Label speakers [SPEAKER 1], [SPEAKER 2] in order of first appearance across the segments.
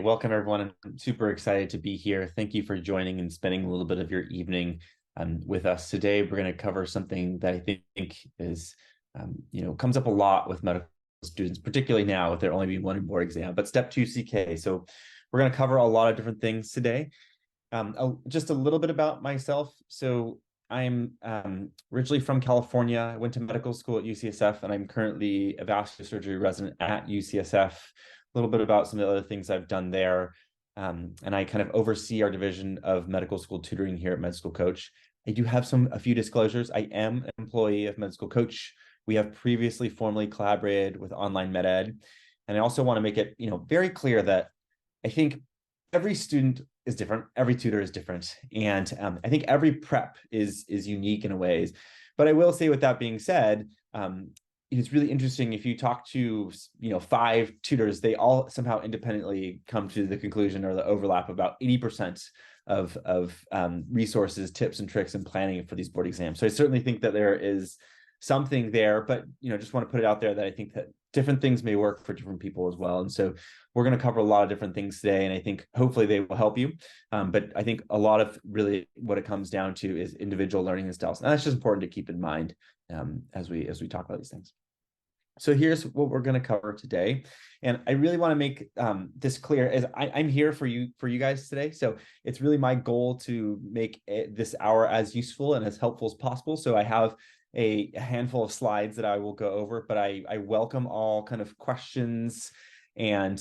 [SPEAKER 1] Welcome everyone. I'm super excited to be here. Thank you for joining and spending a little bit of your evening with us today. We're going to cover something that I think is, comes up a lot with medical students, particularly now with there only being one board exam, but Step 2 CK. So we're going to cover a lot of different things today. Just a little bit about myself. So I'm originally from California. I went to medical school at UCSF, and I'm currently a vascular surgery resident at UCSF. A little bit about some of the other things I've done there. And I kind of oversee our division of medical school tutoring here at Med School Coach. I do have a few disclosures. I am an employee of Med School Coach. We have previously formally collaborated with Online Med Ed. And I also want to make it, very clear that I think every student is different. Every tutor is different. And I think every prep is unique in a ways. But I will say, with that being said, it's really interesting if you talk to 5 tutors, they all somehow independently come to the conclusion or the overlap about 80% of resources, tips and tricks and planning for these board exams. So I certainly think that there is something there, but just want to put it out there that I think that different things may work for different people as well. And so we're going to cover a lot of different things today, and I think hopefully they will help you. But I think a lot of really what it comes down to is individual learning styles, and that's just important to keep in mind as we talk about these things. So here's what we're going to cover today, and I really want to make this clear: is I'm here for you guys today. So it's really my goal to make this hour as useful and as helpful as possible. So I have a handful of slides that I will go over, but I welcome all kind of questions and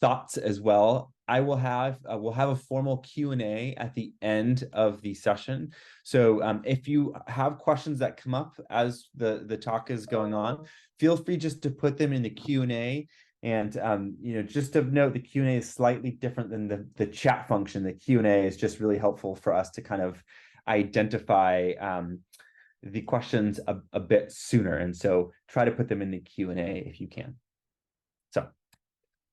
[SPEAKER 1] thoughts as well. We'll have a formal Q&A at the end of the session. So if you have questions that come up as the talk is going on, feel free just to put them in the Q&A. And just to note, the Q&A is slightly different than the chat function. The Q&A is just really helpful for us to kind of identify the questions a bit sooner. And so try to put them in the Q&A if you can. So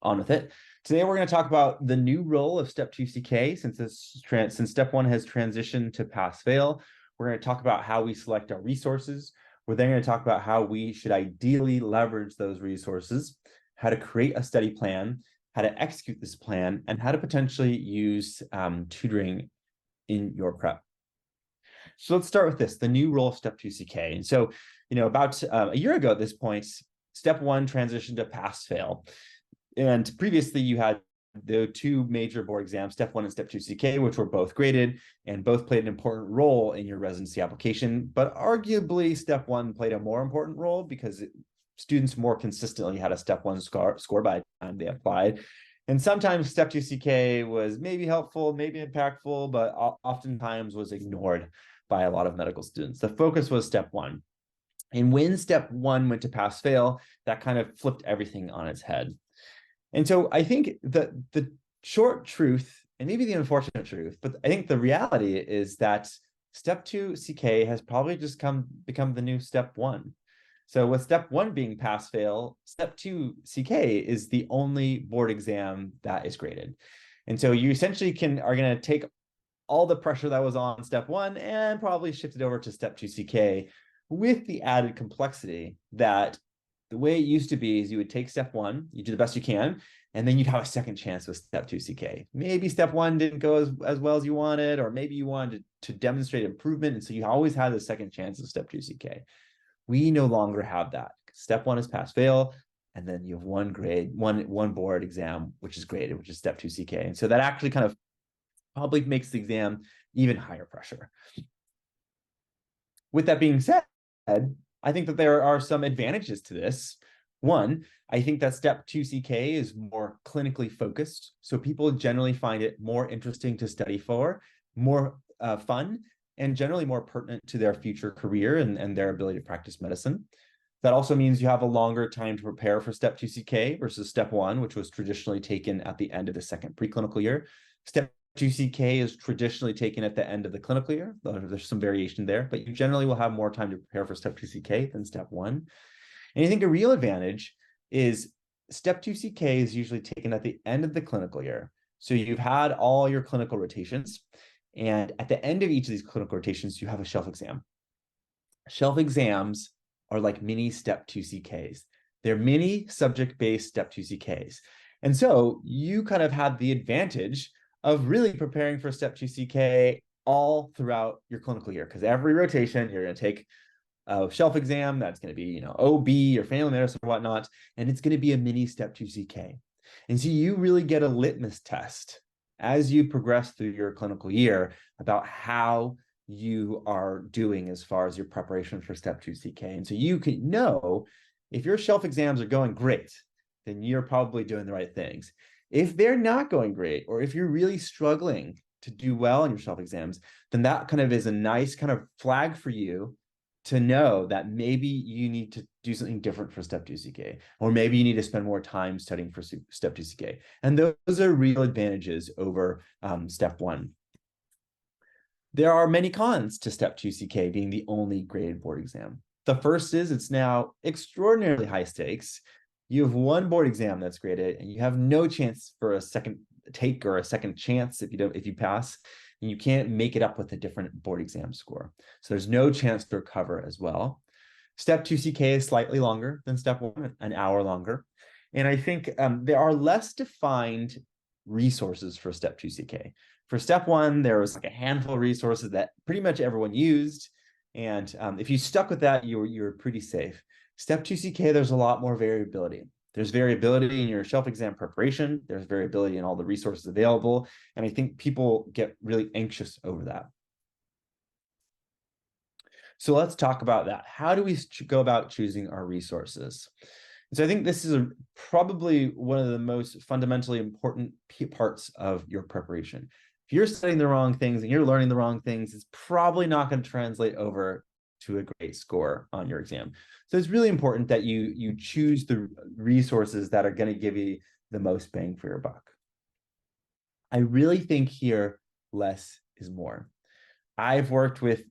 [SPEAKER 1] on with it. Today, we're going to talk about the new role of Step 2 CK since Step 1 has transitioned to pass-fail. We're going to talk about how we select our resources. We're then going to talk about how we should ideally leverage those resources, how to create a study plan, how to execute this plan, and how to potentially use tutoring in your prep. So let's start with this, the new role of Step 2 CK. And so, about a year ago at this point, Step 1 transitioned to pass-fail. And previously, you had the 2 major board exams, Step 1 and Step 2 CK, which were both graded and both played an important role in your residency application. But arguably, Step 1 played a more important role because students more consistently had a Step 1 score by the time they applied. And sometimes Step 2 CK was maybe helpful, maybe impactful, but oftentimes was ignored by a lot of medical students. The focus was Step 1. And when Step 1 went to pass-fail, that kind of flipped everything on its head. And so I think that the short truth, and maybe the unfortunate truth, but I think the reality is that Step 2 CK has probably just become the new Step 1. So with Step 1 being pass-fail, Step 2 CK is the only board exam that is graded. And so you essentially are going to take all the pressure that was on Step 1 and probably shift it over to Step 2 CK, with the added complexity that the way it used to be is you would take Step 1, you do the best you can, and then you'd have a second chance with Step 2 CK. Maybe Step 1 didn't go as well as you wanted, or maybe you wanted to demonstrate improvement, and so you always had the second chance of Step 2 CK. We no longer have that. Step 1 is pass-fail, and then you have one board exam, which is graded, which is Step 2 CK. And so that actually kind of probably makes the exam even higher pressure. With that being said, I think that there are some advantages to this. One, I think that Step 2 CK is more clinically focused, so people generally find it more interesting to study for, more fun, and generally more pertinent to their future career and their ability to practice medicine. That also means you have a longer time to prepare for Step 2 CK versus Step 1, which was traditionally taken at the end of the second preclinical year. Step 2 CK is traditionally taken at the end of the clinical year. There's some variation there, but you generally will have more time to prepare for Step 2 CK than Step 1. And I think a real advantage is Step 2 CK is usually taken at the end of the clinical year. So you've had all your clinical rotations, and at the end of each of these clinical rotations, you have a shelf exam. Shelf exams are like mini Step 2 CKs. They're mini subject-based Step 2 CKs. And so you kind of have the advantage of really preparing for Step 2 CK all throughout your clinical year, because every rotation you're going to take a shelf exam that's going to be, OB or family medicine or whatnot, and it's going to be a mini Step 2 CK. And so you really get a litmus test as you progress through your clinical year about how you are doing as far as your preparation for Step 2 CK. And so you can know if your shelf exams are going great, then you're probably doing the right things. If they're not going great, or if you're really struggling to do well in your shelf exams, then that kind of is a nice kind of flag for you to know that maybe you need to do something different for Step 2 CK, or maybe you need to spend more time studying for Step 2 CK. And those are real advantages over Step 1. There are many cons to Step 2 CK being the only graded board exam. The first is it's now extraordinarily high stakes. You have one board exam that's graded, and you have no chance for a second take or a second chance if you pass, and you can't make it up with a different board exam score. So there's no chance to recover as well. Step 2 CK is slightly longer than Step 1, an hour longer. And I think there are less defined resources for Step 2 CK. For Step 1, there was like a handful of resources that pretty much everyone used. And if you stuck with that, you're pretty safe. Step 2 CK, there's a lot more variability. There's variability in your shelf exam preparation. There's variability in all the resources available. And I think people get really anxious over that. So let's talk about that. How do we go about choosing our resources? So I think this is probably one of the most fundamentally important parts of your preparation. If you're studying the wrong things and you're learning the wrong things, it's probably not going to translate over to a great score on your exam. So it's really important that you choose the resources that are going to give you the most bang for your buck. I really think here less is more. I've worked with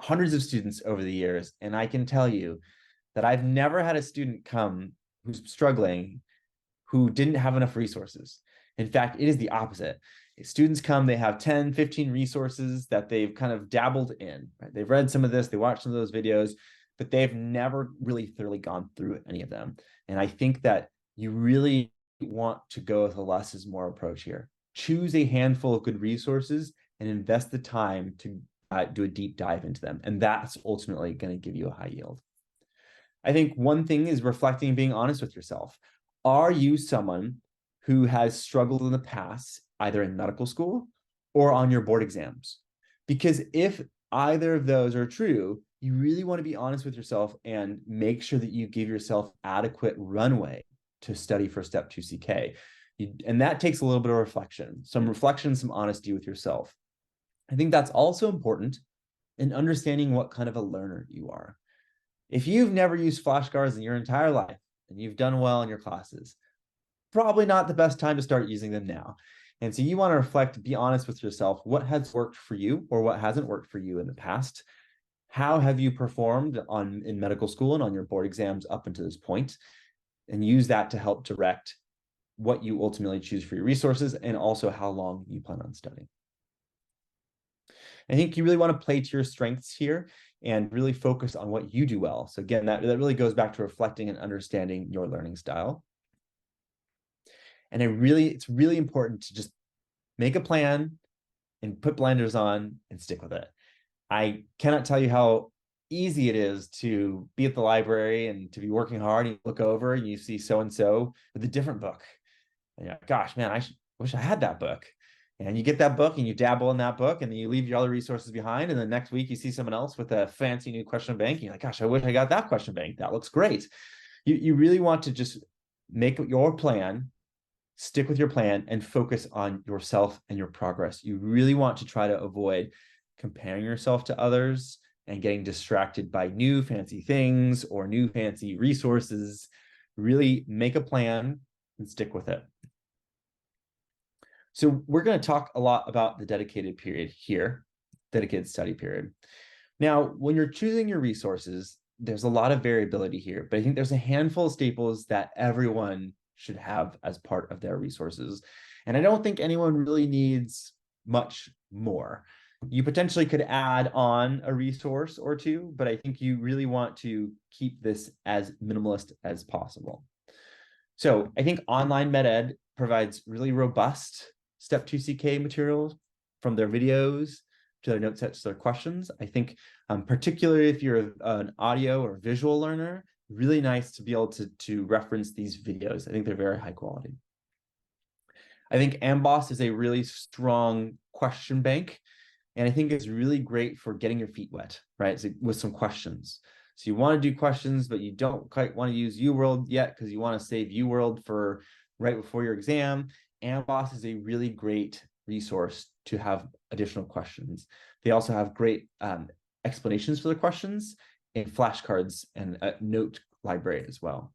[SPEAKER 1] hundreds of students over the years, and I can tell you that I've never had a student come who's struggling who didn't have enough resources. In fact, it is the opposite. Students come, they have 10, 15 resources that they've kind of dabbled in. Right? They've read some of this, they watched some of those videos, but they've never really thoroughly gone through any of them. And I think that you really want to go with a less is more approach here. Choose a handful of good resources and invest the time to do a deep dive into them. And that's ultimately going to give you a high yield. I think one thing is reflecting and being honest with yourself. Are you someone who has struggled in the past, either in medical school or on your board exams? Because if either of those are true, you really want to be honest with yourself and make sure that you give yourself adequate runway to study for Step 2 CK. And that takes a little bit of reflection, some honesty with yourself. I think that's also important in understanding what kind of a learner you are. If you've never used flashcards in your entire life and you've done well in your classes, probably not the best time to start using them now. And so you want to reflect, be honest with yourself. What has worked for you or what hasn't worked for you in the past? How have you performed in medical school and on your board exams up until this point? And use that to help direct what you ultimately choose for your resources and also how long you plan on studying. I think you really want to play to your strengths here and really focus on what you do well. So again, that really goes back to reflecting and understanding your learning style. And it's really important to just make a plan and put blinders on and stick with it. I cannot tell you how easy it is to be at the library and to be working hard and you look over and you see so-and-so with a different book. And you're like, gosh, man, wish I had that book. And you get that book and you dabble in that book and then you leave your other resources behind. And the next week you see someone else with a fancy new question bank. And you're like, gosh, I wish I got that question bank. That looks great. You really want to just make your plan, stick with your plan, and focus on yourself and your progress. You really want to try to avoid comparing yourself to others and getting distracted by new fancy things or new fancy resources. Really make a plan and stick with it. So we're going to talk a lot about the dedicated period here, dedicated study period. Now, when you're choosing your resources, there's a lot of variability here, but I think there's a handful of staples that everyone should have as part of their resources. And I don't think anyone really needs much more. You potentially could add on a resource or two, but I think you really want to keep this as minimalist as possible. So I think online med-ed provides really robust Step 2 CK materials, from their videos to their note sets to their questions. I think particularly if you're an audio or visual learner, really nice to be able to reference these videos. I think they're very high quality. I think Amboss is a really strong question bank, and I think it's really great for getting your feet wet, right? So with some questions. So you want to do questions, but you don't quite want to use UWorld yet because you want to save UWorld for right before your exam. Amboss is a really great resource to have additional questions. They also have great explanations for the questions and flashcards and a note library as well.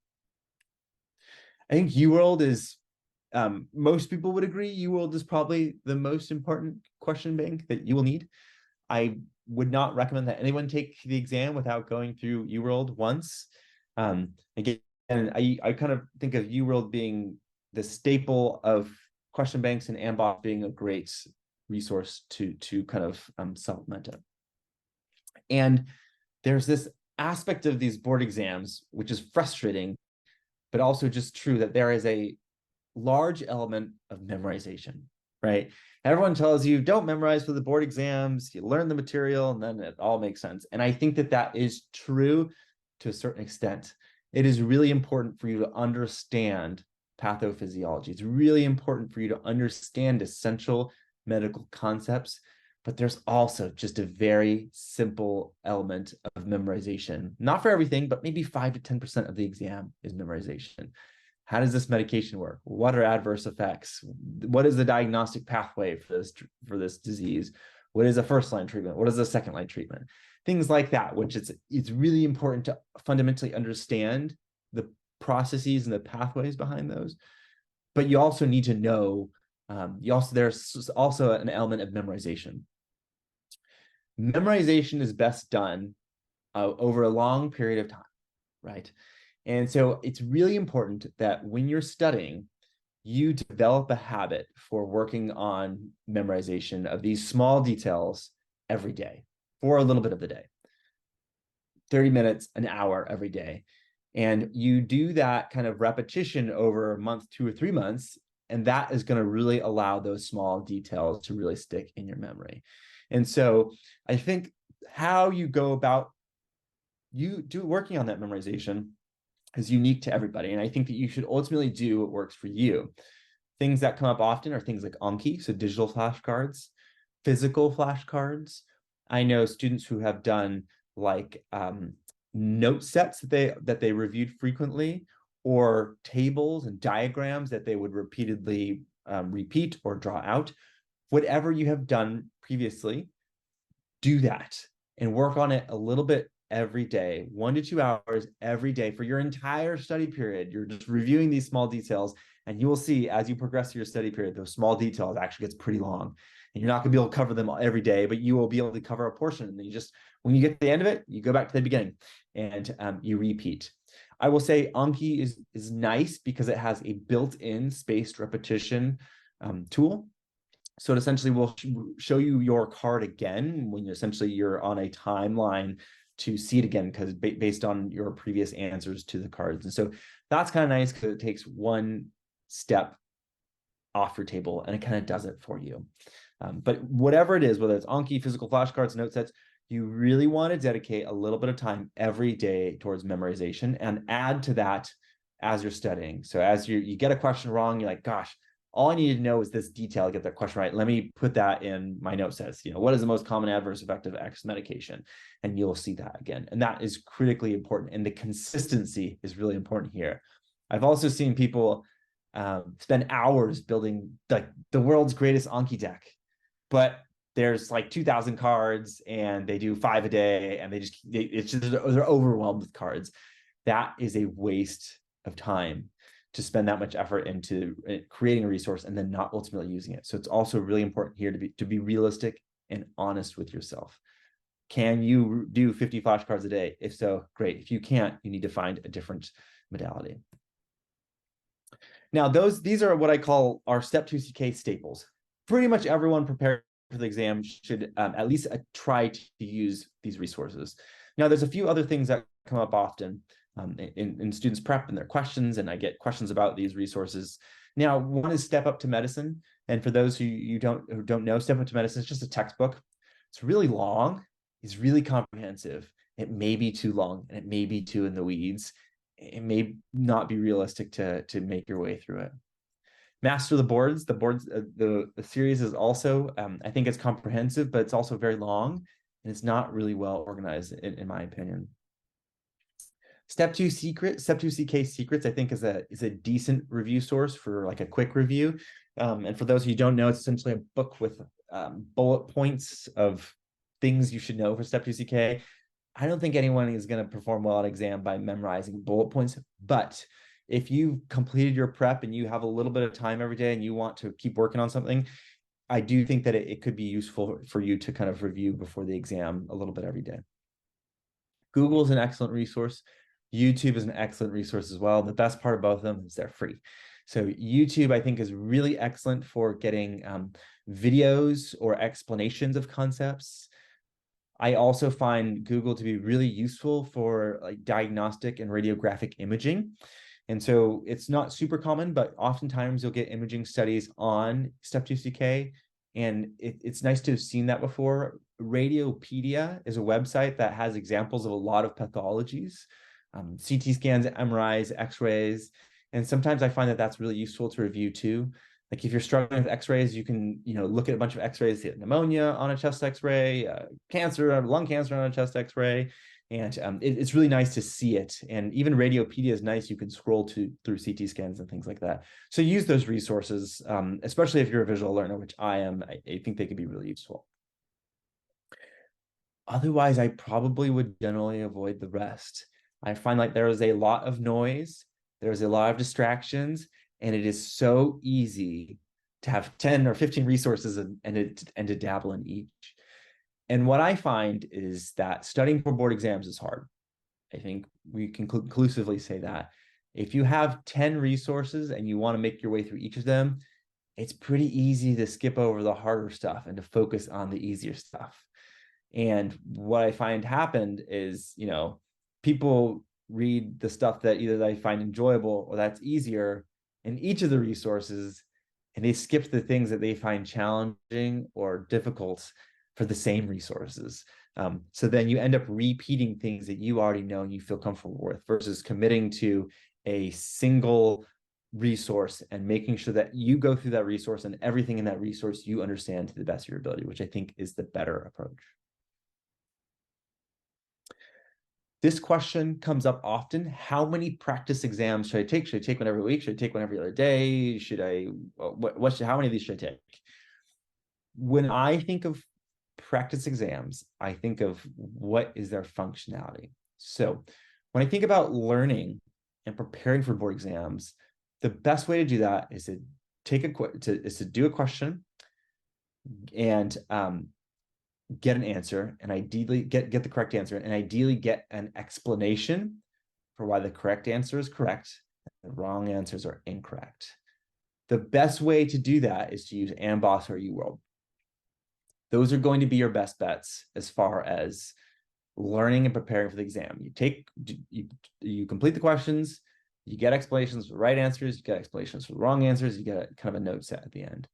[SPEAKER 1] I think UWorld is, most people would agree, UWorld is probably the most important question bank that you will need. I would not recommend that anyone take the exam without going through UWorld once. Again, I kind of think of UWorld being the staple of question banks and Amboss being a great resource to kind of supplement it. And there's this aspect of these board exams, which is frustrating, but also just true, that there is a large element of memorization, right? Everyone tells you don't memorize for the board exams, you learn the material, and then it all makes sense. And I think that that is true to a certain extent. It is really important for you to understand pathophysiology. It's really important for you to understand essential medical concepts, but there's also just a very simple element of memorization. Not for everything, but maybe 5 to 10% of the exam is memorization. How does this medication work? What are adverse effects? What is the diagnostic pathway for this disease? What is a first-line treatment? What is a second-line treatment? Things like that, which it's really important to fundamentally understand the processes and the pathways behind those. But you also need to know, there's also an element of memorization. Memorization is best done over a long period of time, right? And so it's really important that when you're studying, you develop a habit for working on memorization of these small details every day for a little bit of the day, 30 minutes, an hour every day. And you do that kind of repetition over a month, 2 or 3 months, and that is going to really allow those small details to really stick in your memory. And so I think how you go about working on that memorization is unique to everybody. And I think that you should ultimately do what works for you. Things that come up often are things like Anki, so digital flashcards, physical flashcards. I know students who have done like note sets that they reviewed frequently, or tables and diagrams that they would repeatedly repeat or draw out. Whatever you have done previously, do that and work on it a little bit every day, 1 to 2 hours every day for your entire study period. You're just reviewing these small details, and you will see as you progress through your study period, those small details actually gets pretty long. And you're not going to be able to cover them every day, but you will be able to cover a portion. And then you just, when you get to the end of it, you go back to the beginning and you repeat. I will say Anki is nice because it has a built-in spaced repetition tool. So it essentially will show you your card again when you're on a timeline to see it again, because based on your previous answers to the cards. And so that's kind of nice because it takes one step off your table and it kind of does it for you. But whatever it is, whether it's Anki, physical flashcards, note sets, you really want to dedicate a little bit of time every day towards memorization and add to that as you're studying. So as you get a question wrong, you're like, gosh, all I need to know is this detail to get that question right. Let me put that in my note sets. What is the most common adverse effect of X medication? And you'll see that again. And that is critically important. And the consistency is really important here. I've also seen people spend hours building like the world's greatest Anki deck, but there's like 2,000 cards and they do 5 a day, and they're overwhelmed with cards. That is a waste of time to spend that much effort into creating a resource and then not ultimately using it. So it's also really important here to be realistic and honest with yourself. Can you do 50 flashcards a day? If so, great. If you can't, you need to find a different modality. Now, these are what I call our Step 2 CK staples. Pretty much everyone prepared for the exam should at least try to use these resources. Now, there's a few other things that come up often. in students prep and their questions, and I get questions about these resources. Now, one is Step Up to Medicine. And for those who don't know, Step Up to Medicine is just a textbook. It's really long. It's really comprehensive. It may be too long, and it may be too in the weeds. It may not be realistic to make your way through it. Master the Boards. The series is also, I think it's comprehensive, but it's also very long, and it's not really well organized, in my opinion. Step 2 CK Secrets, I think is a decent review source for like a quick review. And for those who don't know, it's essentially a book with bullet points of things you should know for Step 2 CK. I don't think anyone is going to perform well on exam by memorizing bullet points, but if you've completed your prep and you have a little bit of time every day and you want to keep working on something, I do think that it could be useful for you to kind of review before the exam a little bit every day. Google is an excellent resource. YouTube is an excellent resource as well. The best part of both of them is they're free. So YouTube, I think, is really excellent for getting videos or explanations of concepts. I also find Google to be really useful for like diagnostic and radiographic imaging. And so it's not super common, but oftentimes you'll get imaging studies on Step 2 CK. And it's nice to have seen that before. Radiopedia is a website that has examples of a lot of pathologies, CT scans, MRIs, X-rays. And sometimes I find that that's really useful to review too. Like if you're struggling with X-rays, you can look at a bunch of X-rays, pneumonia on a chest X-ray, cancer, lung cancer on a chest X-ray. And it's really nice to see it. And even Radiopedia is nice. You can scroll through CT scans and things like that. So use those resources, especially if you're a visual learner, which I am. I think they can be really useful. Otherwise, I probably would generally avoid the rest. I find like there is a lot of noise. There's a lot of distractions, and it is so easy to have 10 or 15 resources and to dabble in each. And what I find is that studying for board exams is hard. I think we can conclusively say that. If you have 10 resources and you want to make your way through each of them, it's pretty easy to skip over the harder stuff and to focus on the easier stuff. And what I find happened is, people read the stuff that either they find enjoyable or that's easier in each of the resources, and they skip the things that they find challenging or difficult for the same resources. So then you end up repeating things that you already know and you feel comfortable with versus committing to a single resource and making sure that you go through that resource and everything in that resource you understand to the best of your ability, which I think is the better approach. This question comes up often. How many practice exams should I take? Should I take one every week? Should I take one every other day? How many of these should I take? When I think of practice exams, I think of what is their functionality. So when I think about learning and preparing for board exams, the best way to do that is to do a question and get an answer, and ideally get the correct answer, and ideally get an explanation for why the correct answer is correct and the wrong answers are incorrect. The best way to do that is to use Amboss or UWorld. Those are going to be your best bets as far as learning and preparing for the exam. You complete the questions, you get explanations for the right answers, you get explanations for the wrong answers, you get kind of a note set at the end.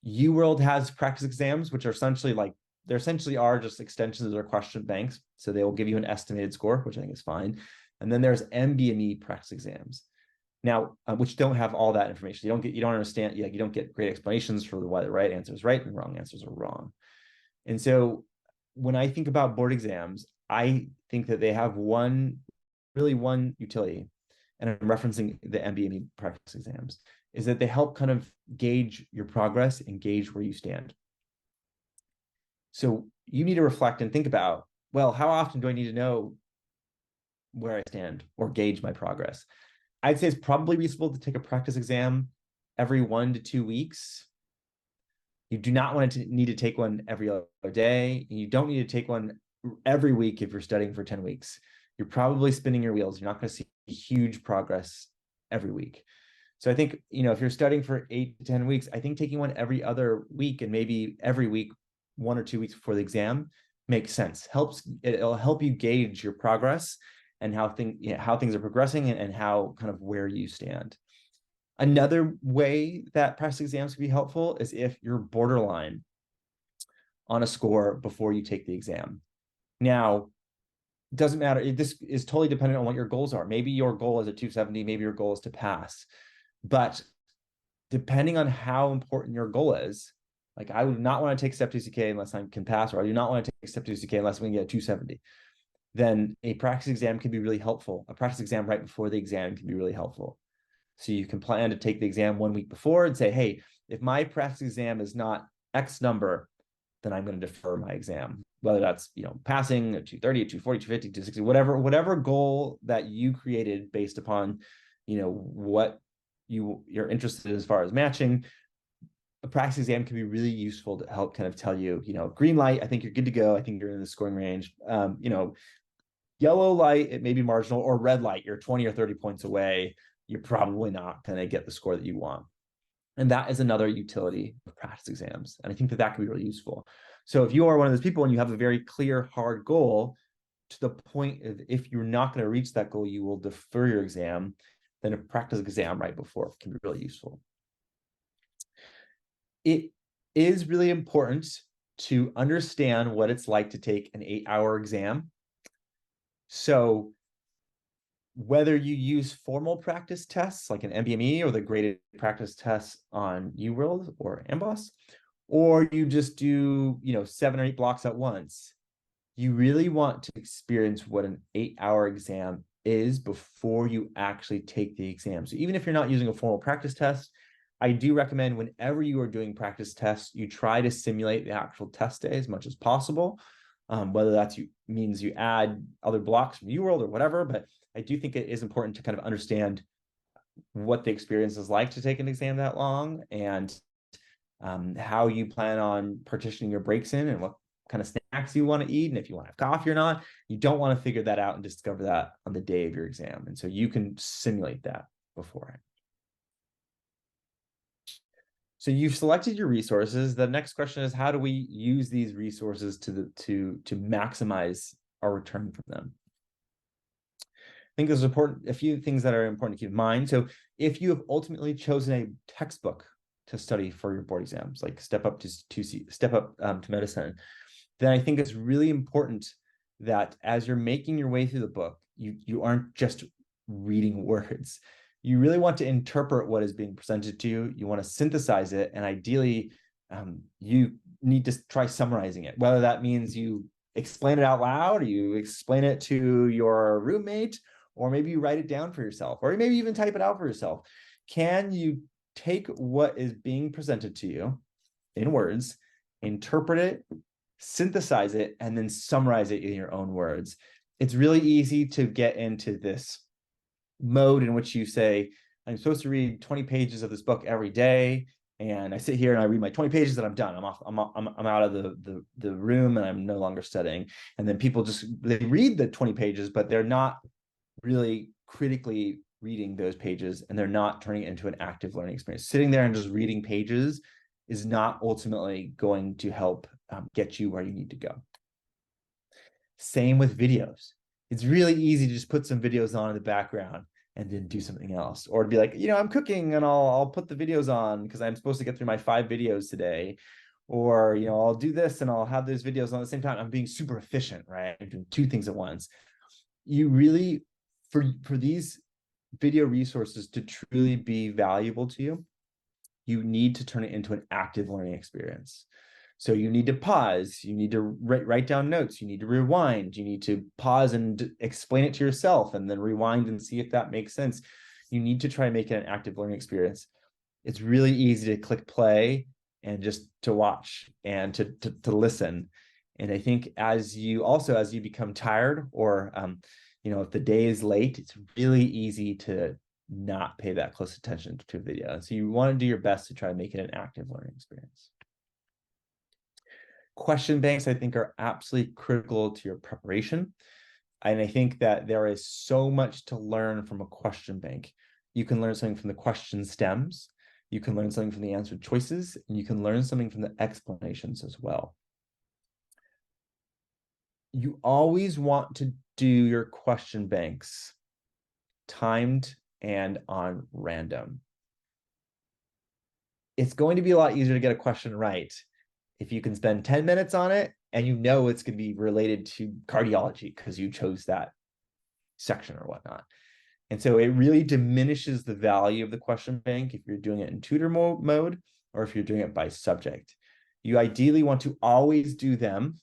[SPEAKER 1] UWorld has practice exams, which are essentially are just extensions of their question banks. So they will give you an estimated score, which I think is fine. And then there's MBME practice exams. Now, which don't have all that information. You don't understand, you don't get great explanations for why the right answer is right and wrong answers are wrong. And so when I think about board exams, I think that they have one utility, and I'm referencing the MBME practice exams, is that they help kind of gauge your progress and gauge where you stand. So you need to reflect and think about, well, how often do I need to know where I stand or gauge my progress? I'd say it's probably reasonable to take a practice exam every 1 to 2 weeks. You do not need to take one every other day. And you don't need to take one every week if you're studying for 10 weeks. You're probably spinning your wheels. You're not going to see huge progress every week. So I think, if you're studying for 8 to 10 weeks, I think taking one every other week and maybe every week, 1 or 2 weeks before the exam makes sense. It'll help you gauge your progress and how things are progressing, and how kind of where you stand. Another way that practice exams can be helpful is if you're borderline on a score before you take the exam. Now, it doesn't matter. This is totally dependent on what your goals are. Maybe your goal is a 270, maybe your goal is to pass. But depending on how important your goal is, like I would not want to take Step 2 CK unless I can pass, or I do not want to take Step 2 CK unless we can get a 270. Then a practice exam can be really helpful. A practice exam right before the exam can be really helpful. So you can plan to take the exam 1 week before and say, hey, if my practice exam is not X number, then I'm going to defer my exam. Whether that's, passing a 230, a 240, 250, 260, whatever goal that you created based upon, what you're interested in as far as matching. A practice exam can be really useful to help kind of tell you, green light, I think you're good to go. I think you're in the scoring range. Yellow light, it may be marginal, or red light, you're 20 or 30 points away. You're probably not going to get the score that you want. And that is another utility of practice exams. And I think that can be really useful. So if you are one of those people and you have a very clear, hard goal, to the point of if you're not going to reach that goal, you will defer your exam, then a practice exam right before can be really useful. It is really important to understand what it's like to take an 8-hour exam. So whether you use formal practice tests like an MBME or the graded practice tests on UWorld or AMBOSS, or you just do 7 or 8 blocks at once, you really want to experience what an 8-hour exam is before you actually take the exam. So even if you're not using a formal practice test, I do recommend whenever you are doing practice tests, you try to simulate the actual test day as much as possible. Whether that means you add other blocks from UWorld or whatever, but I do think it is important to kind of understand what the experience is like to take an exam that long, and how you plan on partitioning your breaks in, and what kind of snacks you want to eat, and if you want to have coffee or not. You don't want to figure that out and discover that on the day of your exam. And so you can simulate that beforehand. So you've selected your resources. The next question is, how do we use these resources to maximize our return from them? I think there's a few things that are important to keep in mind. So if you have ultimately chosen a textbook to study for your board exams, like Step Up to Medicine, then I think it's really important that as you're making your way through the book, you aren't just reading words. You really want to interpret what is being presented to you. You want to synthesize it, and ideally, you need to try summarizing it. Whether that means you explain it out loud, or you explain it to your roommate, or maybe you write it down for yourself, or maybe even type it out for yourself. Can you take what is being presented to you in words, interpret it, synthesize it, and then summarize it in your own words? It's really easy to get into this mode in which you say, I'm supposed to read 20 pages of this book every day, and I sit here and I read my 20 pages and I'm done. I'm out of the room and I'm no longer studying. And then people they read the 20 pages, but they're not really critically reading those pages, and they're not turning it into an active learning experience. Sitting there and just reading pages is not ultimately going to help get you where you need to go. Same with videos. It's really easy to just put some videos on in the background and then do something else, or to be like, I'm cooking and I'll put the videos on because I'm supposed to get through my 5 videos today, or I'll do this and I'll have those videos on at the same time. I'm being super efficient, right? I'm doing 2 things at once. You really, for these video resources to truly be valuable to you, you need to turn it into an active learning experience. So you need to pause, you need to write down notes, you need to rewind, you need to pause and explain it to yourself, and then rewind and see if that makes sense. You need to try and make it an active learning experience. It's really easy to click play and just to watch and to listen. And I think as you become tired, or if the day is late, it's really easy to not pay that close attention to a video. And so you want to do your best to try and make it an active learning experience. Question banks, I think, are absolutely critical to your preparation. And I think that there is so much to learn from a question bank. You can learn something from the question stems, you can learn something from the answer choices, and you can learn something from the explanations as well. You always want to do your question banks timed and on random. It's going to be a lot easier to get a question right if you can spend 10 minutes on it and you know it's going to be related to cardiology because you chose that section or whatnot. And so it really diminishes the value of the question bank if you're doing it in tutor mode or if you're doing it by subject. You ideally want to always do them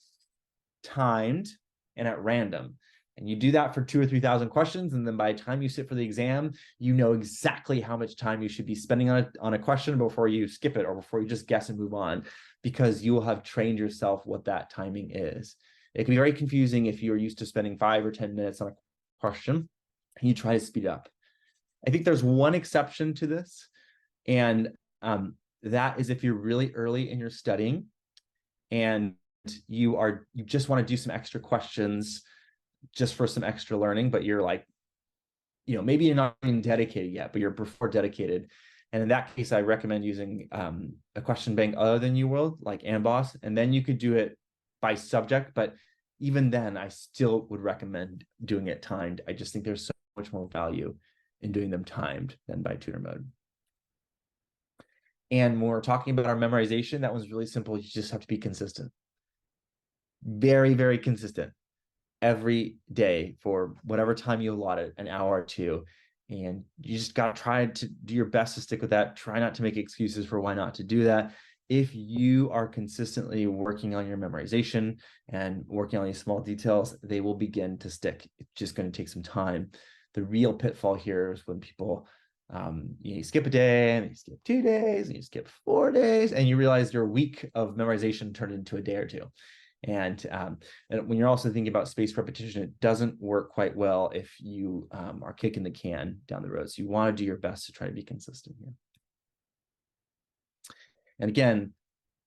[SPEAKER 1] timed and at random. And you do that for 2,000 or 3,000 questions. And then by the time you sit for the exam, you know exactly how much time you should be spending on a question before you skip it or before you just guess and move on, because you will have trained yourself what that timing is. It can be very confusing if you're used to spending 5 or 10 minutes on a question and you try to speed up. I think there's one exception to this, and that is if you're really early in your studying and you just want to do some extra questions just for some extra learning, but you're like, maybe you're not even dedicated yet, but you're before dedicated. And in that case, I recommend using a question bank other than UWorld, like Amboss, and then you could do it by subject. But even then, I still would recommend doing it timed. I just think there's so much more value in doing them timed than by tutor mode. And when we're talking about our memorization, that one's really simple. You just have to be consistent. Very, very consistent every day for whatever time you allot it, an hour or two. And you just got to try to do your best to stick with that. Try not to make excuses for why not to do that. If you are consistently working on your memorization and working on these small details, they will begin to stick. It's just going to take some time. The real pitfall here is when people, you skip a day and you skip 2 days and you skip 4 days and you realize your week of memorization turned into a day or two. And when you're also thinking about spaced repetition, it doesn't work quite well if you are kicking the can down the road. So you want to do your best to try to be consistent here. And again,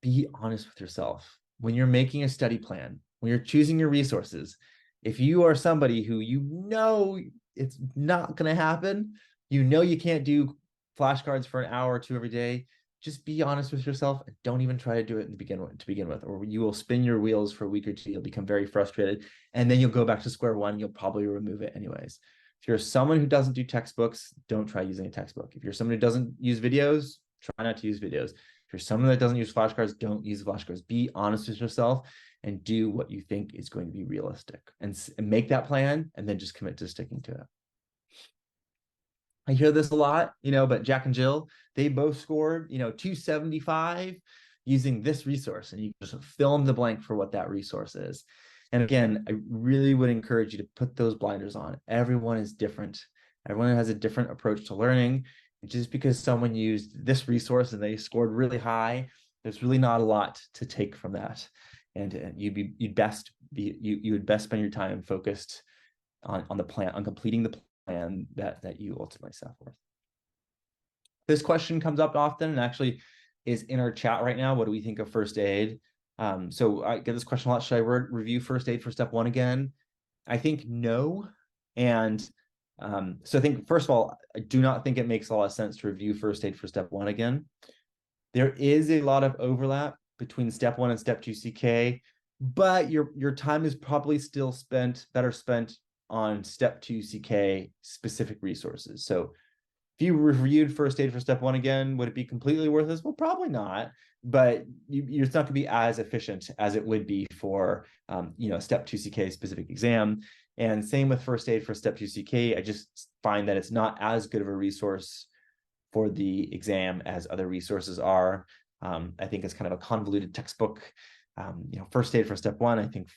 [SPEAKER 1] be honest with yourself. When you're making a study plan, when you're choosing your resources, if you are somebody who it's not going to happen, you can't do flashcards for an hour or two every day, just be honest with yourself and don't even try to do it to begin with, or you will spin your wheels for a week or two. You'll become very frustrated, and then you'll go back to square one. You'll probably remove it anyways. If you're someone who doesn't do textbooks, don't try using a textbook. If you're someone who doesn't use videos, try not to use videos. If you're someone that doesn't use flashcards, don't use flashcards. Be honest with yourself and do what you think is going to be realistic, and make that plan, and then just commit to sticking to it. I hear this a lot, but Jack and Jill, they both scored, 275 using this resource, and you just fill in the blank for what that resource is. And again, I really would encourage you to put those blinders on. Everyone is different. Everyone has a different approach to learning. Just because someone used this resource and they scored really high, there's really not a lot to take from that. And you would best spend your time focused on the plan, on completing the plan that you ultimately set forth. This question comes up often and actually is in our chat right now. What do we think of first aid? So I get this question a lot. Should I review first aid for step 1 again? I think no. And so I think, first of all, I do not think it makes a lot of sense to review first aid for step 1 again. There is a lot of overlap between step 1 and step 2 CK, but your time is probably still better spent on step 2 CK specific resources. So if you reviewed first aid for step 1 again, would it be completely worthless? Well, probably not, but it's not going to be as efficient as it would be for step 2 CK specific exam. And same with first aid for step 2 CK. I just find that it's not as good of a resource for the exam as other resources are. I think it's kind of a convoluted textbook. First aid for step 1, I think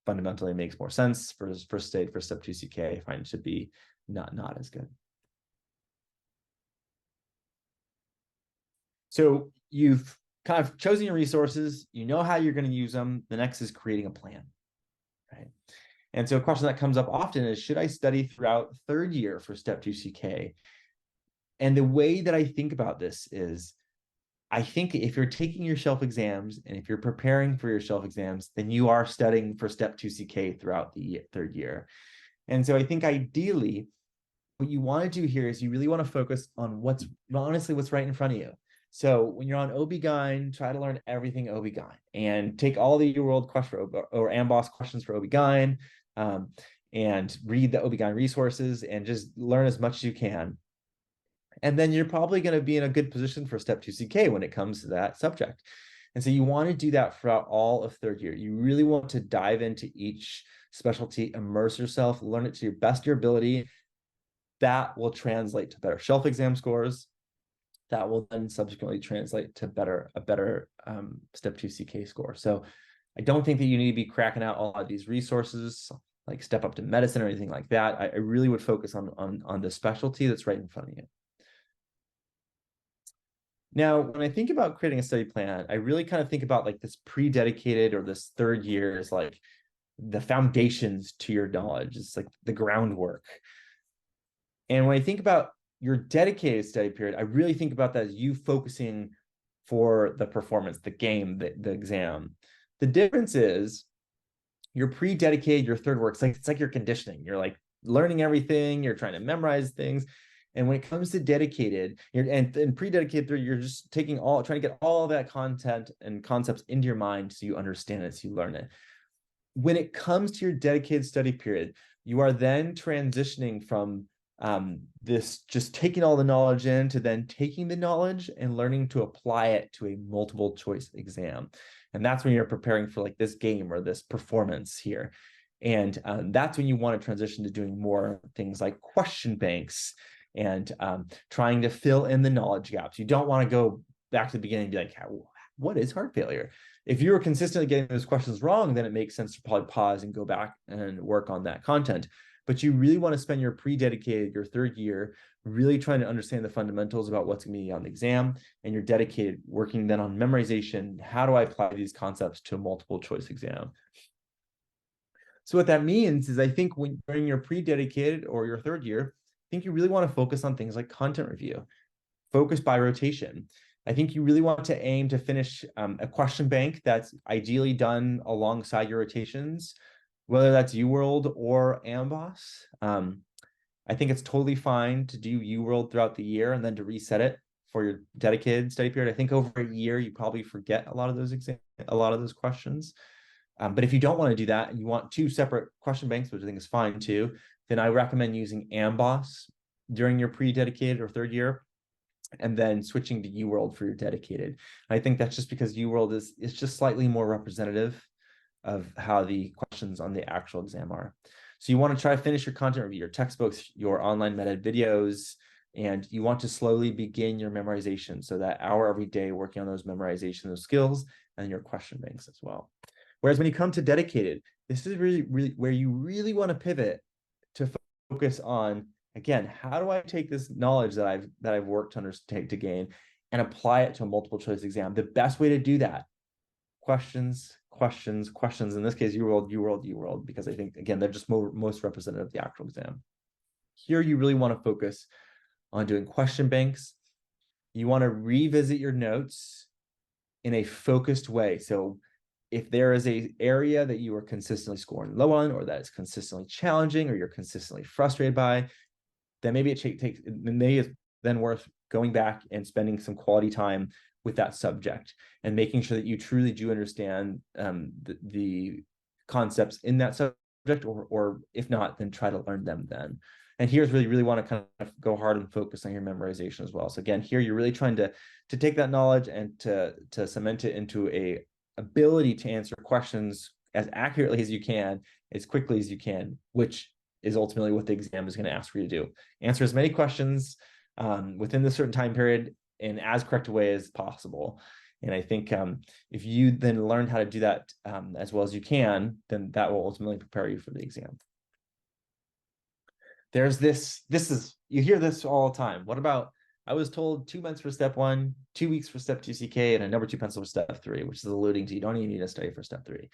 [SPEAKER 1] fundamentally makes more sense. For first aid for step 2 CK, I find it should be not as good. So you've kind of chosen your resources, you know how you're going to use them. The next is creating a plan, right? And so a question that comes up often is, should I study throughout 3rd year for step 2 CK? And the way that I think about this is, I think if you're taking your shelf exams and if you're preparing for your shelf exams, then you are studying for step 2 CK throughout the 3rd year. And so I think ideally what you want to do here is you really want to focus on what's right in front of you. So when you're on OB-GYN, try to learn everything OB-GYN and take all the UWorld question or AMBOSS questions for OB-GYN, and read the OB-GYN resources and just learn as much as you can. And then you're probably going to be in a good position for Step 2 CK when it comes to that subject. And so you want to do that throughout all of third year. You really want to dive into each specialty, immerse yourself, learn it to your best of your ability. That will translate to better shelf exam scores. That will then subsequently translate to a better Step 2 CK score. So I don't think that you need to be cracking out all of these resources like Step Up to Medicine or anything like that. I really would focus on the specialty that's right in front of you. Now, when I think about creating a study plan, I really kind of think about like this pre-dedicated or this third year is like the foundations to your knowledge. It's like the groundwork. And when I think about your dedicated study period, I really think about that as you focusing for the performance, the game, the exam. The difference is you're pre-dedicated, your third work. It's like your conditioning. You're like learning everything, you're trying to memorize things. And when it comes to dedicated, and pre-dedicated, you're just trying to get all that content and concepts into your mind so you understand it, so you learn it. When it comes to your dedicated study period, you are then transitioning from this just taking all the knowledge in to then taking the knowledge and learning to apply it to a multiple choice exam. And that's when you're preparing for like this game or this performance here. And that's when you want to transition to doing more things like question banks and trying to fill in the knowledge gaps. You don't want to go back to the beginning and be like, what is heart failure? If you were consistently getting those questions wrong, then it makes sense to probably pause and go back and work on that content. But you really want to spend your pre-dedicated, your third year, really trying to understand the fundamentals about what's going to be on the exam, and you're dedicated working then on memorization. How do I apply these concepts to a multiple choice exam? So what that means is I think when during your pre-dedicated or your third year, I think you really want to focus on things like content review, focus by rotation. I think you really want to aim to finish a question bank that's ideally done alongside your rotations, whether that's UWorld or AMBOSS. I think it's totally fine to do UWorld throughout the year and then to reset it for your dedicated study period. I think over a year, you probably forget a lot of those questions. But if you don't want to do that and you want two separate question banks, which I think is fine too, then I recommend using AMBOSS during your pre-dedicated or third year, and then switching to UWorld for your dedicated. I think that's just because UWorld is just slightly more representative of how the questions on the actual exam are. So you want to try to finish your content review, your textbooks, your online med-ed videos, and you want to slowly begin your memorization. So that hour every day working on those memorization, those skills, and your question banks as well. Whereas when you come to dedicated, this is really, really where you really want to pivot to focus on, again, how do I take this knowledge that I've worked to understand to gain and apply it to a multiple choice exam? The best way to do that, questions. In this case, UWorld, because I think, again, they're just most representative of the actual exam. Here, you really want to focus on doing question banks. You want to revisit your notes in a focused way. So if there is an area that you are consistently scoring low on, or that is consistently challenging, or you're consistently frustrated by, then maybe it may is then worth going back and spending some quality time with that subject and making sure that you truly do understand the concepts in that subject, or if not, then try to learn them then. And here's where you really want to kind of go hard and focus on your memorization as well. So again, here you're really trying to take that knowledge and to cement it into a ability to answer questions as accurately as you can, as quickly as you can, which is ultimately what the exam is going to ask for you to do. Answer as many questions within the certain time period in as correct a way as possible. And I think if you then learn how to do that as well as you can, then that will ultimately prepare you for the exam. There's this is, you hear this all the time. What about, I was told 2 months for step 1, 2 weeks for step 2 CK, and a number 2 pencil for step 3, which is alluding to you don't even need to study for step 3.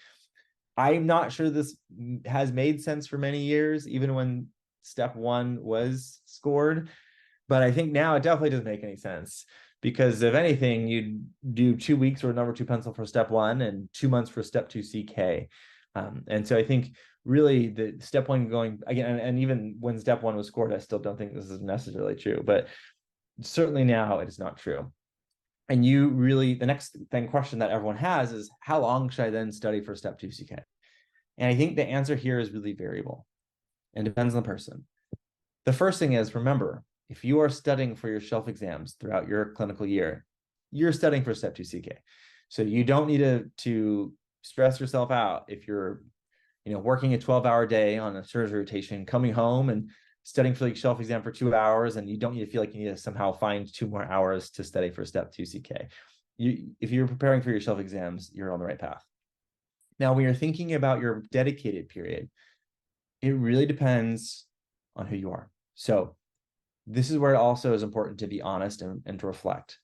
[SPEAKER 1] I'm not sure this has made sense for many years, even when step 1 was scored. But I think now it definitely doesn't make any sense, because if anything, you'd do 2 weeks or number 2 pencil for step 1 and 2 months for step 2 CK. And so I think really the step 1 going again, and even when step 1 was scored, I still don't think this is necessarily true, but certainly now it is not true. And you really, the next thing question that everyone has is, how long should I then study for Step 2 CK? And I think the answer here is really variable and depends on the person. The first thing is, remember, if you are studying for your shelf exams throughout your clinical year, you're studying for Step 2 CK. So you don't need to stress yourself out if you're working a 12-hour day on a surgery rotation, coming home and studying for the shelf exam for 2 hours, and you don't need to feel like you need to somehow find 2 more hours to study for Step 2 CK. If you're preparing for your shelf exams, you're on the right path. Now, when you're thinking about your dedicated period, it really depends on who you are. So this is where it also is important to be honest and to reflect.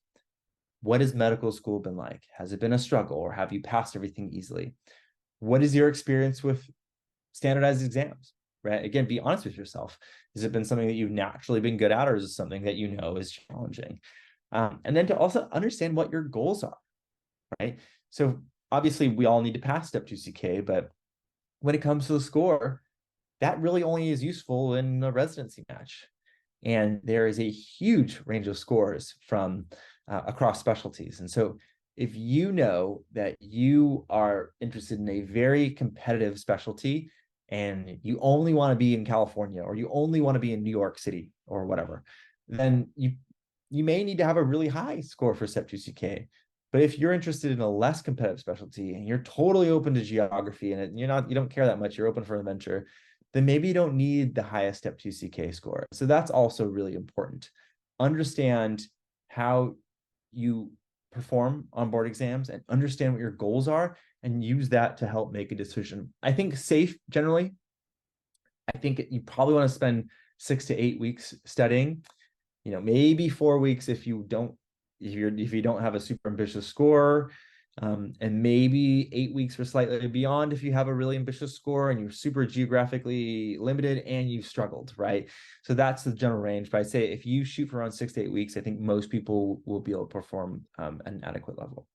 [SPEAKER 1] What has medical school been like? Has it been a struggle, or have you passed everything easily? What is your experience with standardized exams, right? Again, be honest with yourself. Has it been something that you've naturally been good at, or is it something that you know is challenging? And then to also understand what your goals are, right? So obviously we all need to pass Step 2 CK, but when it comes to the score, that really only is useful in a residency match. And there is a huge range of scores from across specialties. And so if you know that you are interested in a very competitive specialty and you only want to be in California, or you only want to be in New York City or whatever, then you may need to have a really high score for Step 2 CK. But if you're interested in a less competitive specialty and you're totally open to geography and you don't care that much, you're open for adventure, then maybe you don't need the highest Step 2 CK score. So that's also really important. Understand how you perform on board exams and understand what your goals are and use that to help make a decision. I think SAFE generally, I think you probably want to spend 6 to 8 weeks studying, maybe 4 weeks if you don't have a super ambitious score, and maybe 8 weeks or slightly beyond if you have a really ambitious score and you're super geographically limited and you've struggled, right? So that's the general range. But I'd say if you shoot for around 6 to 8 weeks, I think most people will be able to perform an adequate level.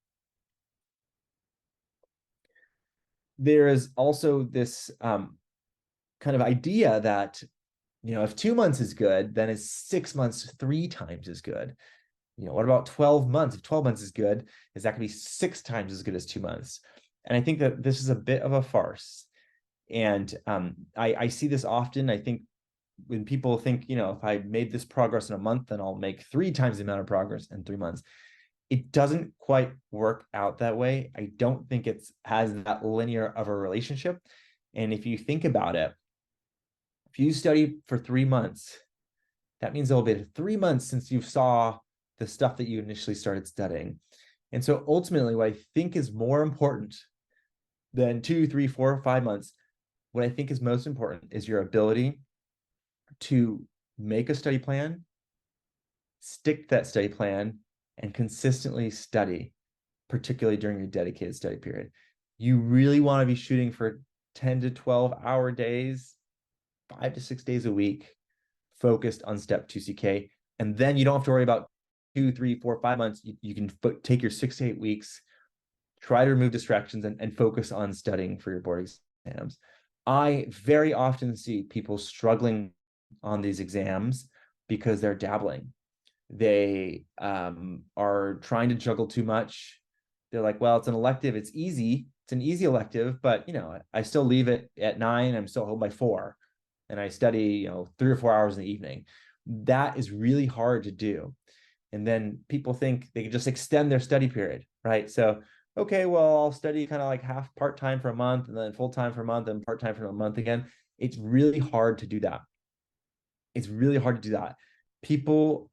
[SPEAKER 1] There is also this kind of idea that, if 2 months is good, then is 6 months 3 times as good. What about 12 months? If 12 months is good, is that going to be 6 times as good as 2 months? And I think that this is a bit of a farce. And I see this often. I think when people think, if I made this progress in a month, then I'll make 3 times the amount of progress in 3 months. It doesn't quite work out that way. I don't think it has that linear of a relationship. And if you think about it, if you study for 3 months, that means it'll be 3 months since you saw the stuff that you initially started studying. And so ultimately, what I think is more important than 2, 3, 4, 5 months, what I think is most important is your ability to make a study plan, stick to that study plan, and consistently study, particularly during your dedicated study period. You really want to be shooting for 10 to 12-hour days, 5 to 6 days a week, focused on Step 2 CK. And then you don't have to worry about 2, 3, 4, 5 months. You can take your 6 to 8 weeks, try to remove distractions, and focus on studying for your board exams. I very often see people struggling on these exams because they're dabbling. They are trying to juggle too much. They're like, well, it's an elective. It's easy. It's an easy elective, but I still leave it at 9. I'm still home by 4, and I study 3 or 4 hours in the evening. That is really hard to do. And then people think they can just extend their study period, right? So, okay, well, I'll study kind of like half part-time for a month and then full-time for a month and part-time for a month again. It's really hard to do that. It's really hard to do that. People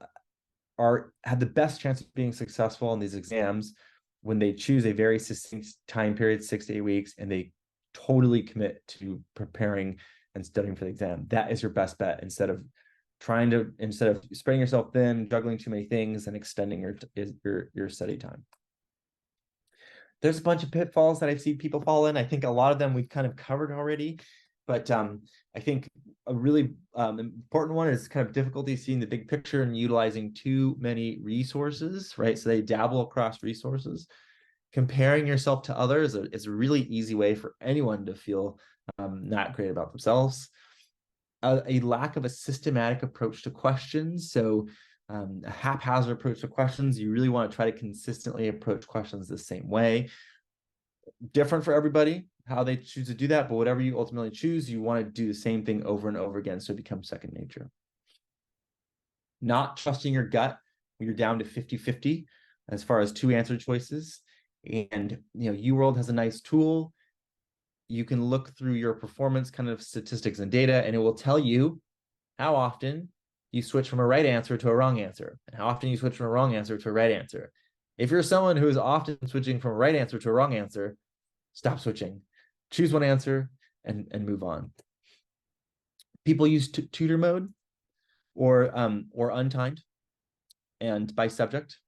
[SPEAKER 1] have the best chance of being successful in these exams when they choose a very succinct time period, 6 to 8 weeks, and they totally commit to preparing and studying for the exam. That is your best bet instead of spreading yourself thin, juggling too many things, and extending your study time. There's a bunch of pitfalls that I've seen people fall in. I think a lot of them we've kind of covered already, but I think a really important one is kind of difficulty seeing the big picture and utilizing too many resources, right? So they dabble across resources. Comparing yourself to others is a really easy way for anyone to feel not great about themselves. A lack of a systematic approach to questions. So a haphazard approach to questions. You really want to try to consistently approach questions the same way. Different for everybody, how they choose to do that, but whatever you ultimately choose, you want to do the same thing over and over again so it becomes second nature. Not trusting your gut when you're down to 50-50 as far as two answer choices. And UWorld has a nice tool. You can look through your performance kind of statistics and data, and it will tell you how often you switch from a right answer to a wrong answer, and how often you switch from a wrong answer to a right answer. If you're someone who is often switching from a right answer to a wrong answer, stop switching. Choose one answer and move on. People use tutor mode or untimed and by subject.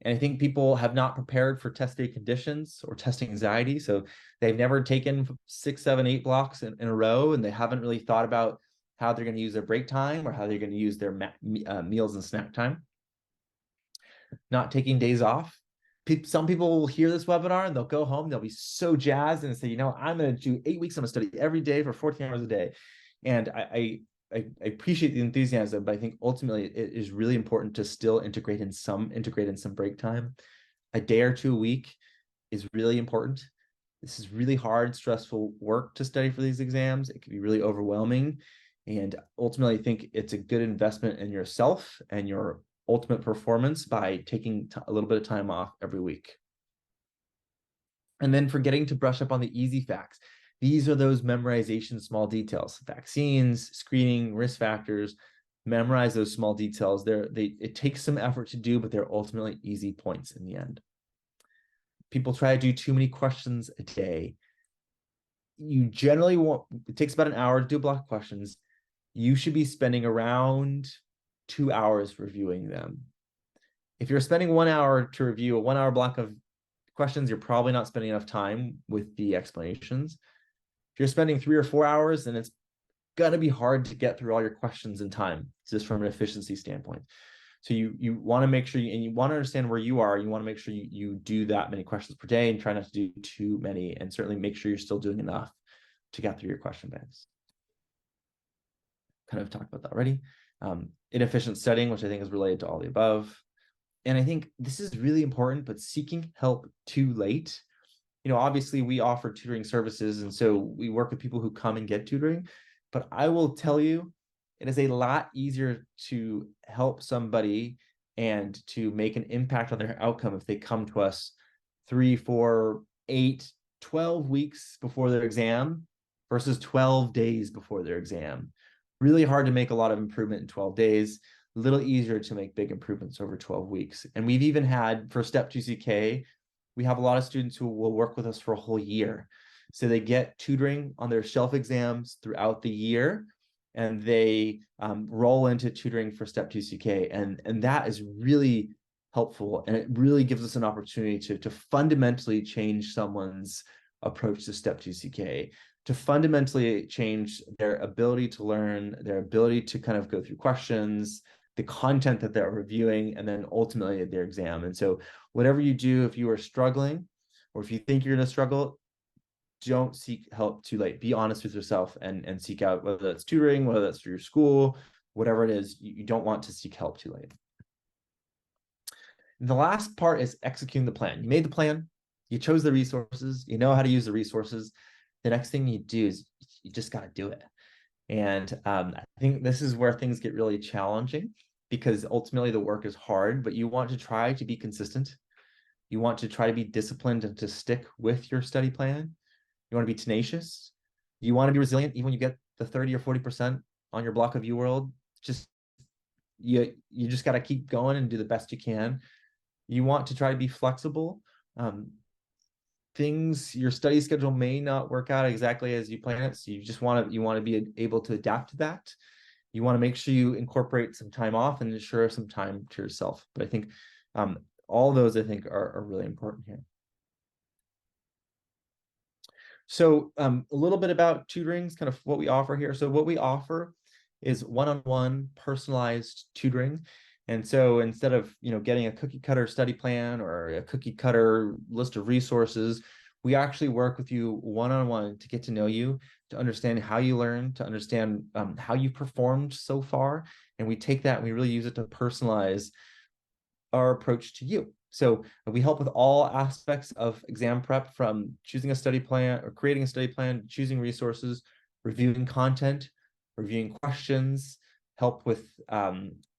[SPEAKER 1] And I think people have not prepared for test day conditions or testing anxiety. So they've never taken 6, 7, 8 blocks in a row, and they haven't really thought about how they're going to use their break time or how they're going to use their meals and snack time. Not taking days off. Some people will hear this webinar and they'll go home, they'll be so jazzed and say, I'm going to do 8 weeks, I'm going to study every day for 14 hours a day. And I appreciate the enthusiasm, but I think ultimately it is really important to still integrate in some break time. A day or two a week is really important. This is really hard, stressful work to study for these exams. It can be really overwhelming. And ultimately, I think it's a good investment in yourself and your ultimate performance by taking a little bit of time off every week. And then forgetting to brush up on the easy facts. These are those memorization small details: vaccines, screening, risk factors. Memorize those small details. It takes some effort to do, but they're ultimately easy points in the end. People try to do too many questions a day. You generally it takes about an hour to do a block of questions. You should be spending around 2 hours reviewing them. If you're spending 1 hour to review a 1 hour block of questions, you're probably not spending enough time with the explanations. If you're spending 3 or 4 hours, then it's going to be hard to get through all your questions in time, just from an efficiency standpoint. So you want to make sure and you want to understand where you are. You want to make sure you do that many questions per day and try not to do too many, and certainly make sure you're still doing enough to get through your question banks. Kind of talked about that already. Inefficient studying, which I think is related to all the above. And I think this is really important, but seeking help too late. Obviously we offer tutoring services, and so we work with people who come and get tutoring, but I will tell you, it is a lot easier to help somebody and to make an impact on their outcome if they come to us 3, 4, 8, 12 weeks before their exam versus 12 days before their exam. Really hard to make a lot of improvement in 12 days, a little easier to make big improvements over 12 weeks. And we've even had, for Step 2 CK, we have a lot of students who will work with us for a whole year. So they get tutoring on their shelf exams throughout the year, and they roll into tutoring for Step 2 CK. And that is really helpful. And it really gives us an opportunity to fundamentally change someone's approach to Step 2 CK, to fundamentally change their ability to learn, their ability to kind of go through questions, the content that they're reviewing, and then ultimately their exam. And so whatever you do, if you are struggling or if you think you're going to struggle, don't seek help too late. Be honest with yourself and seek out, whether that's tutoring, whether that's through your school, whatever it is, you don't want to seek help too late. And the last part is executing the plan. You made the plan, you chose the resources, you know how to use the resources. The next thing you do is you just got to do it. And I think this is where things get really challenging, because ultimately the work is hard, but you want to try to be consistent. You want to try to be disciplined and to stick with your study plan. You want to be tenacious. You want to be resilient, even when you get the 30 or 40% on your block of UWorld. You just got to keep going and do the best you can. You want to try to be flexible. Your study schedule may not work out exactly as you plan it, so you want to be able to adapt to that. You want to make sure you incorporate some time off and ensure some time to yourself. But I think all those I think are really important here. So a little bit about tutoring is kind of what we offer here. So what we offer is one-on-one personalized tutoring. And so instead of getting a cookie cutter study plan or a cookie cutter list of resources, we actually work with you one-on-one to get to know you, to understand how you learn, to understand how you performed so far. And we take that and we really use it to personalize our approach to you. So we help with all aspects of exam prep, from choosing a study plan or creating a study plan, choosing resources, reviewing content, reviewing questions, help with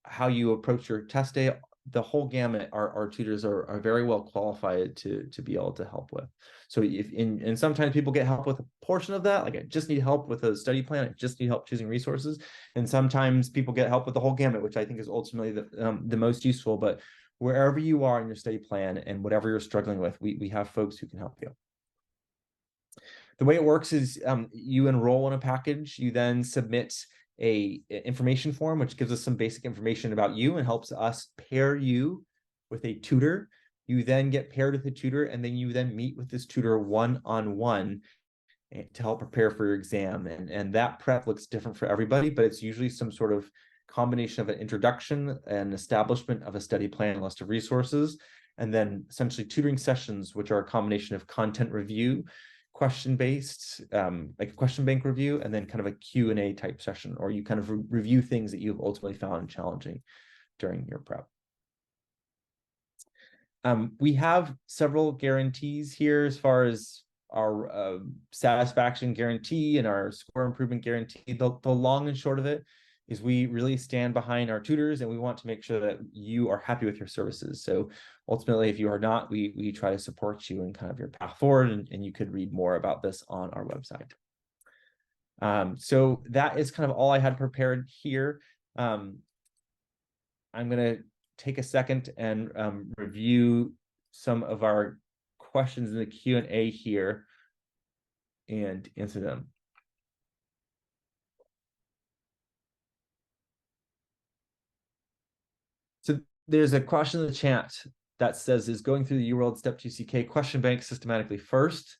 [SPEAKER 1] how you approach your test day. The whole gamut, our tutors are very well qualified to be able to help with. So and sometimes people get help with a portion of that, like I just need help with a study plan, I just need help choosing resources. And sometimes people get help with the whole gamut, which I think is ultimately the most useful. But wherever you are in your study plan and whatever you're struggling with, we have folks who can help you. The way it works is you enroll in a package, you then submit a information form, which gives us some basic information about you and helps us pair you with a tutor. You then get paired with a tutor, and then you then meet with this tutor one-on-one to help prepare for your exam. And that prep looks different for everybody, but it's usually some sort of combination of an introduction and establishment of a study plan and list of resources, and then essentially tutoring sessions, which are a combination of content review, question-based, like a question bank review, and then kind of a Q&A type session, or you kind of review things that you've ultimately found challenging during your prep. We have several guarantees here as far as our satisfaction guarantee and our score improvement guarantee. The long and short of it is we really stand behind our tutors, and we want to make sure that you are happy with your services. So ultimately, if you are not, we try to support you in kind of your path forward, and you could read more about this on our website. So that is kind of all I had prepared here. I'm going to take a second and review some of our questions in the Q&A here and answer them. So there's a question in the chat that says, is going through the UWorld Step 2 CK question bank systematically first,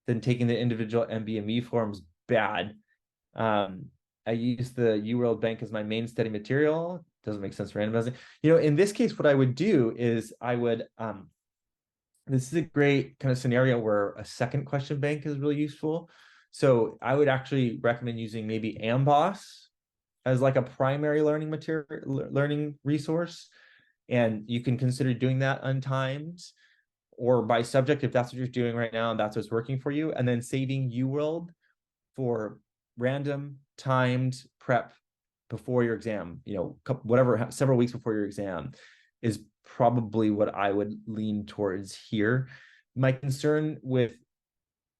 [SPEAKER 1] then taking the individual MBME forms bad? I use the UWorld bank as my main study material. Doesn't make sense for randomizing. In this case, what I would do is I would, this is a great kind of scenario where a second question bank is really useful. So I would actually recommend using maybe AMBOSS as like a primary learning learning resource. And you can consider doing that untimed or by subject if that's what you're doing right now and that's what's working for you. And then saving UWorld for random timed prep before your exam, whatever, several weeks before your exam is probably what I would lean towards here. My concern with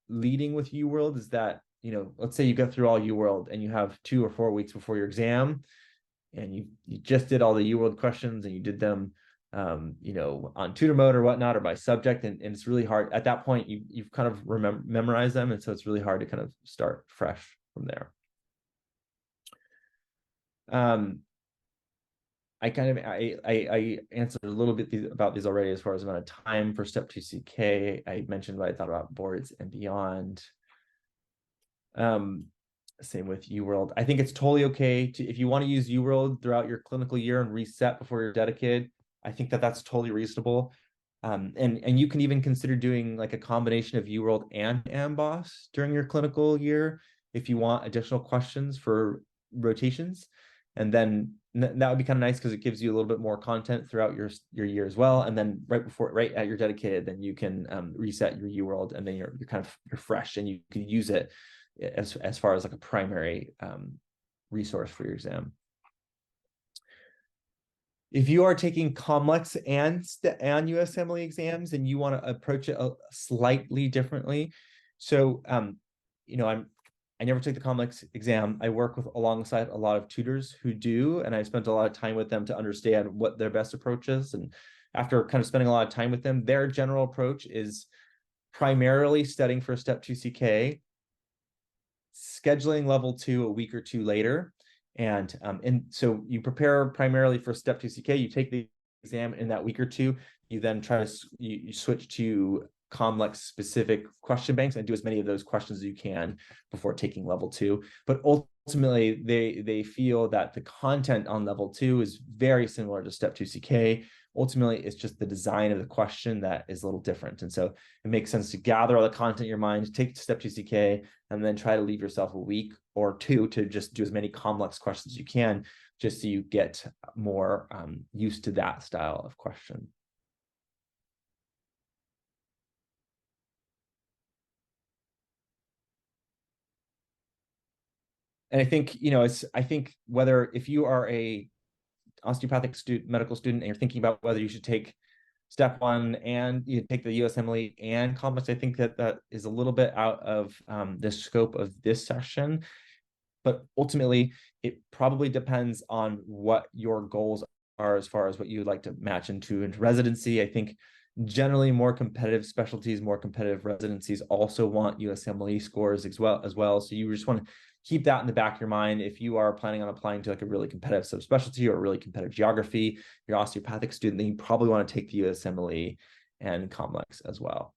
[SPEAKER 1] leading with UWorld is that, let's say you go through all UWorld and you have 2 or 4 weeks before your exam, and you just did all the UWorld questions and you did them, on tutor mode or whatnot, or by subject, and it's really hard. At that point, you've kind of memorized them, and so it's really hard to kind of start fresh from there. I answered a little bit about these already as far as amount of time for Step 2 CK. I mentioned what I thought about boards and beyond. Same with UWorld. I think it's totally okay if you want to use UWorld throughout your clinical year and reset before you're dedicated. I think that's totally reasonable. And you can even consider doing like a combination of UWorld and AMBOSS during your clinical year if you want additional questions for rotations. And then that would be kind of nice because it gives you a little bit more content throughout your year as well. And then right at your dedicated, then you can reset your UWorld, and then you're fresh, and you can use it as far as like a primary resource for your exam. If you are taking COMLEX and USMLE exams and you want to approach it slightly differently, so I never took the COMLEX exam. I work alongside a lot of tutors who do, and I spent a lot of time with them to understand what their best approach is. And after kind of spending a lot of time with them, their general approach is primarily studying for Step 2 CK, scheduling level 2 a week or 2 later. And so you prepare primarily for Step 2 CK, you take the exam in that week or 2, you then you switch to COMLEX specific question banks and do as many of those questions as you can before taking level 2. But ultimately, they feel that the content on level 2 is very similar to Step 2 CK, ultimately it's just the design of the question that is a little different. And so it makes sense to gather all the content in your mind, take step 2 CK, and then try to leave yourself a week or two to just do as many COMLEX questions as you can, just so you get more used to that style of question. And I think, I think whether if you are a osteopathic medical student and you're thinking about whether you should take step 1 and you take the USMLE and COMLEX, I think that is a little bit out of the scope of this session. But ultimately, it probably depends on what your goals are as far as what you would like to match into residency. I think generally more competitive specialties, more competitive residencies also want USMLE scores as well. So you just want to keep that in the back of your mind. If you are planning on applying to like a really competitive subspecialty or a really competitive geography, you're an osteopathic student, then you probably want to take the USMLE and COMLEX as well.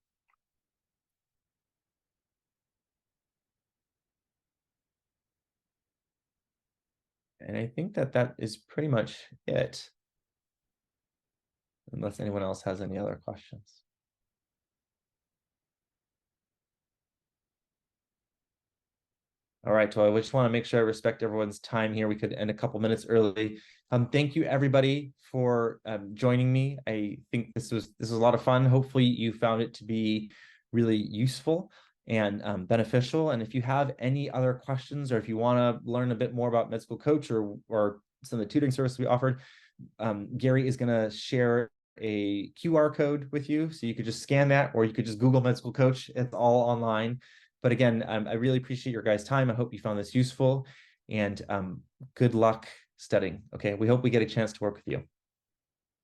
[SPEAKER 1] And I think that is pretty much it, unless anyone else has any other questions. All right, well, I just want to make sure I respect everyone's time here. We could end a couple minutes early. Thank you everybody for joining me. I think this was a lot of fun. Hopefully you found it to be really useful and beneficial. And if you have any other questions, or if you want to learn a bit more about Med School Coach or some of the tutoring services we offered, Gary is going to share a QR code with you, so you could just scan that, or you could just Google Med School Coach. It's all online. But again, I really appreciate your guys' time. I hope you found this useful, and good luck studying. Okay, we hope we get a chance to work with you.